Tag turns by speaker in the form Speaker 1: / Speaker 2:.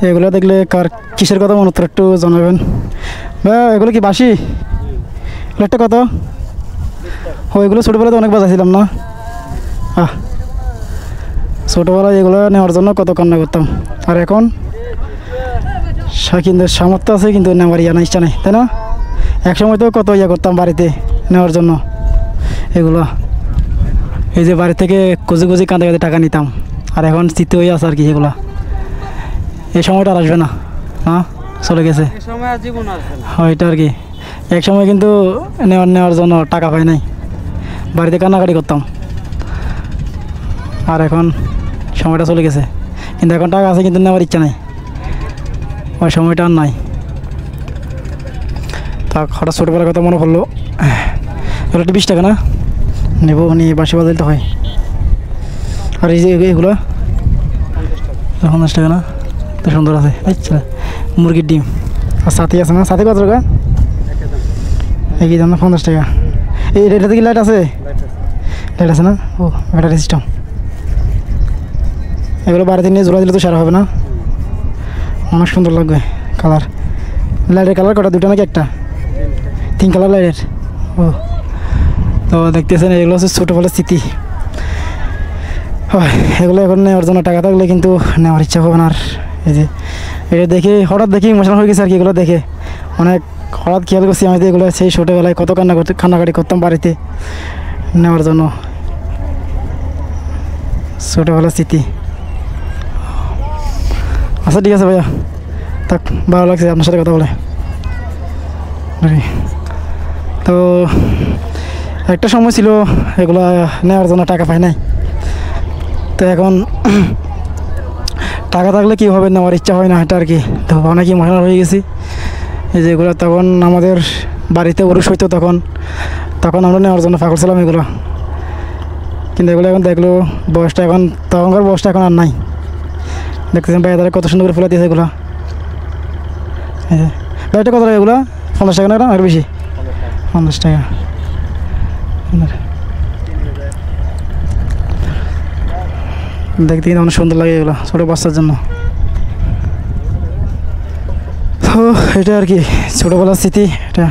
Speaker 1: এগুলো দেখলে কার কিসের কথা মনে হতো একটু জানাবেন ভাই। এগুলো কি বাসি? একটা কত? ও এগুলো ছোটোবেলাতে অনেক বাজাইছিলাম না? ছোটোবেলায় এগুলো নেওয়ার জন্য কত কান্না করতাম, আর এখন কিন্তু সামর্থ্য আছে কিন্তু নেওয়ার ইচ্ছা নেই, তাই না? একসময় তো কত করতাম বাড়িতে নেওয়ার জন্য এগুলো। এই যে বাড়ি থেকে কুচি কুচি কাঁদে কাঁদে টাকা নিতাম, আর এখন স্মৃতি হয়ে আছে আর কি এগুলো। এই সময়টা আর আসবে না, হ্যাঁ চলে গেছে হয় এটা আর কি। এক সময় কিন্তু নেওয়ার জন্য টাকা পাই নাই, বাড়িতে কান্নাকাটি করতাম, আর এখন সময়টা চলে গেছে। কিন্তু এখন টাকা আছে কিন্তু নেওয়ার ইচ্ছা নাই, ওই সময়টা আর নাই। তা হঠাৎ ছোটোবেলার কথা মনে পড়লো। এগুলো একটু 20 টাকা না নেব, নিয়ে বাসি বাজাইতে হয়। আর এই যে এগুলো 50 টাকা না, তো সুন্দর আছে। আচ্ছা মুরগির ডিম আর সাথে আছে না? সাথে কত টাকা? একই দাম না, 50 টাকা। এটাতে কি লাইট আছে? লাইট আছে না? ও ব্যাটারি সিস্টেম। এগুলো বাড়িতে নিয়ে জোড়া দিলে তো সারা হবে না? অনেক সুন্দর লাগবে কালার। লাইটের কালার কটা? দুটো নাকি একটা? 3 কালার লাইটের। ও তো দেখতেছেন এগুলো হচ্ছে ছোটোবেলার স্মৃতি। হয় এগুলো এখন নেওয়ার জন্য টাকা থাকলে কিন্তু নেওয়ার ইচ্ছা হবে না আর। এই যে এটা দেখে হঠাৎ দেখে ইমোশনাল হয়ে গেছে আর কি। এগুলো দেখে অনেক হঠাৎ খেয়াল করছি আমি এগুলো সেই ছোটোবেলায় কত কান্নাকাটি করতাম বাড়িতে নেওয়ার জন্য। ছোটোবেলার স্মৃতি। আচ্ছা ঠিক আছে ভাইয়া, থাক, ভালো লাগছে আপনার সাথে কথা বলে। তো একটা সময় ছিল এগুলো নেওয়ার জন্য টাকা পাই নাই, তো এখন টাকা থাকলে কী হবে, নেওয়ার ইচ্ছা হয় না এটা আর কি। তো অনেক ইমোশনাল হয়ে গেছি। এই যেগুলো তখন আমাদের বাড়িতে উরুষ হইতো, তখন আমরা নেওয়ার জন্য পাগল ছিলাম এগুলো। কিন্তু এগুলো এখন দেখলো বয়সটা এখন, তখনকার বয়সটা এখন আর নাই। দেখতেছেন ভাই তারা কত সুন্দর করে ফুলা দিয়েছে এগুলো। এই যে ভাইটা কত টাকা এগুলো? 50 টাকা না? আর বেশি? 50 টাকা। দেখতে কিন্তু অনেক সুন্দর লাগে এগুলো ছোটো বাচ্চার জন্য। তো এটা আর কি ছোটোবেলার স্মৃতি এটা।